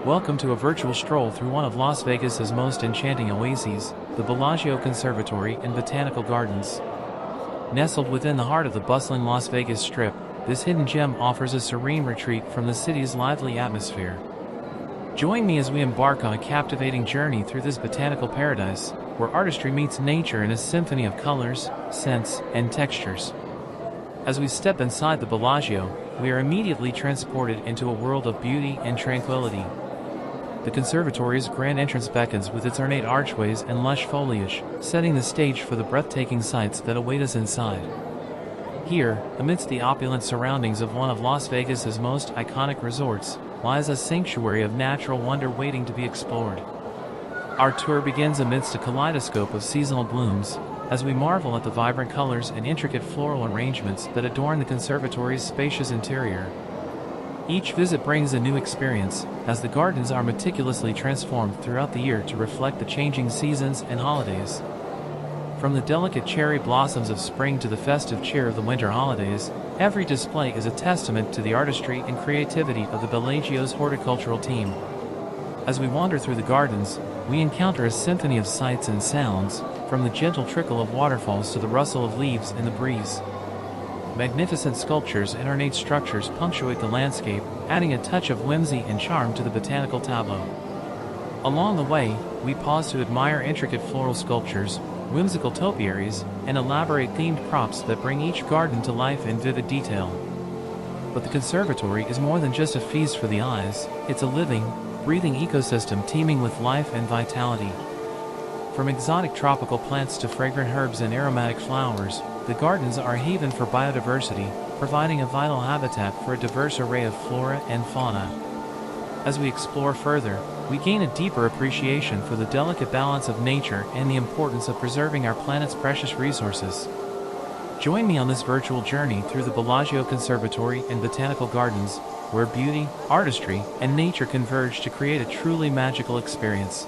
Welcome to a virtual stroll through one of Las Vegas's most enchanting oases, the Bellagio Conservatory and Botanical Gardens. Nestled within the heart of the bustling Las Vegas Strip, this hidden gem offers a serene retreat from the city's lively atmosphere. Join me as we embark on a captivating journey through this botanical paradise, where artistry meets nature in a symphony of colors, scents, and textures. As we step inside the Bellagio, we are immediately transported into a world of beauty and tranquility. The conservatory's grand entrance beckons with its ornate archways and lush foliage, setting the stage for the breathtaking sights that await us inside. Here, amidst the opulent surroundings of one of Las Vegas's most iconic resorts, lies a sanctuary of natural wonder waiting to be explored. Our tour begins amidst a kaleidoscope of seasonal blooms, as we marvel at the vibrant colors and intricate floral arrangements that adorn the conservatory's spacious interior. Each visit brings a new experience, as the gardens are meticulously transformed throughout the year to reflect the changing seasons and holidays. From the delicate cherry blossoms of spring to the festive cheer of the winter holidays, every display is a testament to the artistry and creativity of the Bellagio's horticultural team. As we wander through the gardens, we encounter a symphony of sights and sounds, from the gentle trickle of waterfalls to the rustle of leaves in the breeze. Magnificent sculptures and ornate structures punctuate the landscape, adding a touch of whimsy and charm to the botanical tableau. Along the way, we pause to admire intricate floral sculptures, whimsical topiaries, and elaborate themed props that bring each garden to life in vivid detail. But the conservatory is more than just a feast for the eyes, it's a living, breathing ecosystem teeming with life and vitality. From exotic tropical plants to fragrant herbs and aromatic flowers, the gardens are a haven for biodiversity, providing a vital habitat for a diverse array of flora and fauna. As we explore further, we gain a deeper appreciation for the delicate balance of nature and the importance of preserving our planet's precious resources. Join me on this virtual journey through the Bellagio Conservatory and Botanical Gardens, where beauty, artistry, and nature converge to create a truly magical experience.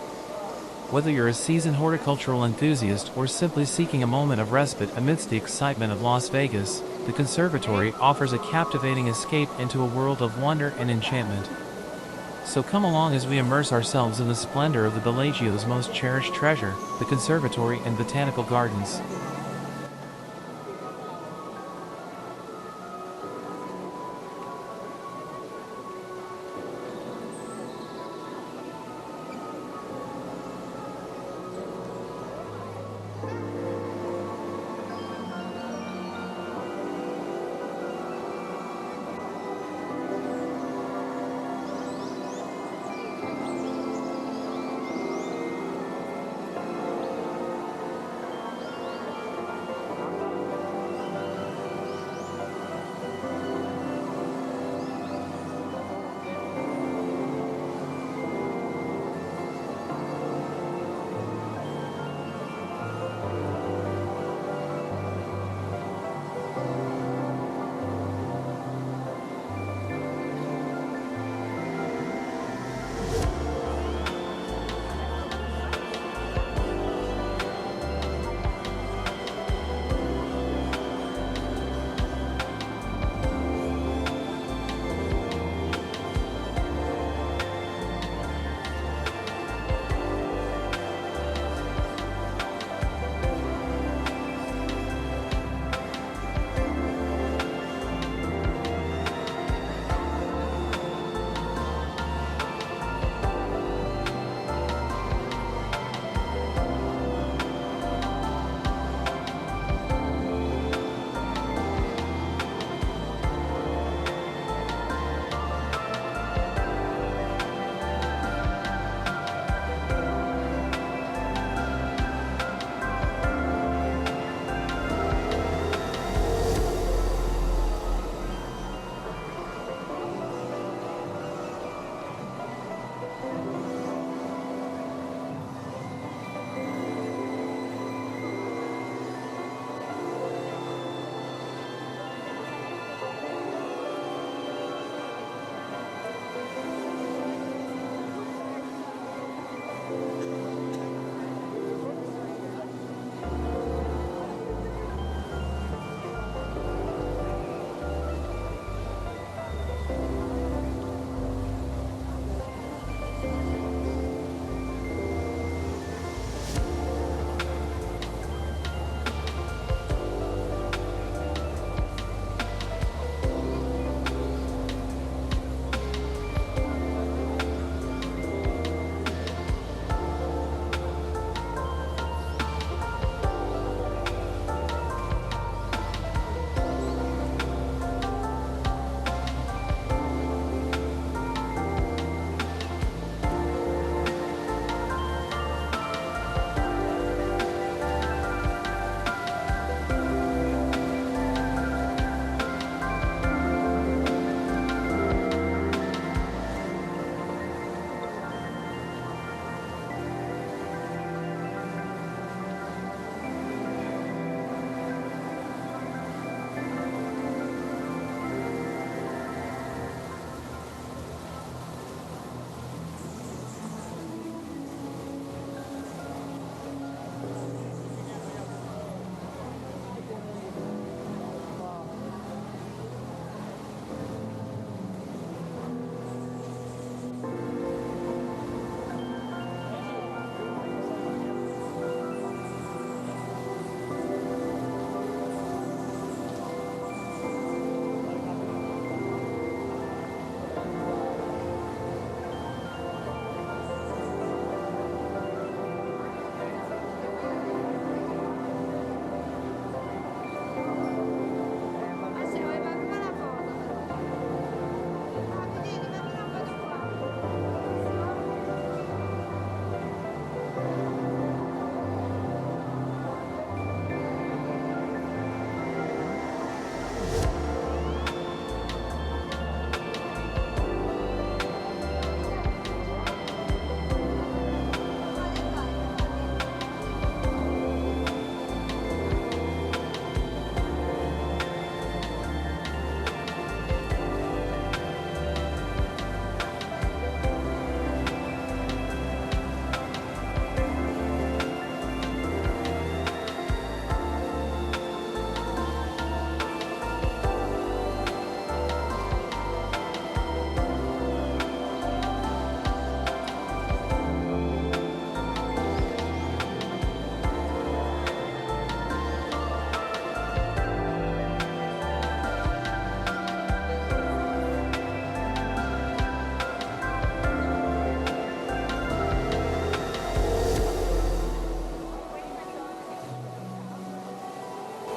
Whether you're a seasoned horticultural enthusiast or simply seeking a moment of respite amidst the excitement of Las Vegas, the conservatory offers a captivating escape into a world of wonder and enchantment. So come along as we immerse ourselves in the splendor of the Bellagio's most cherished treasure, the conservatory and botanical gardens.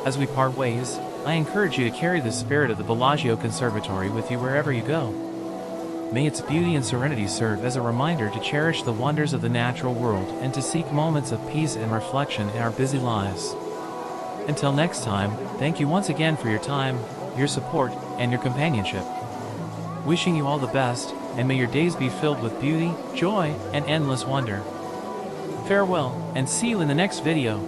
As we part ways, I encourage you to carry the spirit of the Bellagio Conservatory with you wherever you go. May its beauty and serenity serve as a reminder to cherish the wonders of the natural world and to seek moments of peace and reflection in our busy lives. Until next time, thank you once again for your time, your support, and your companionship. Wishing you all the best, and may your days be filled with beauty, joy, and endless wonder. Farewell, and see you in the next video.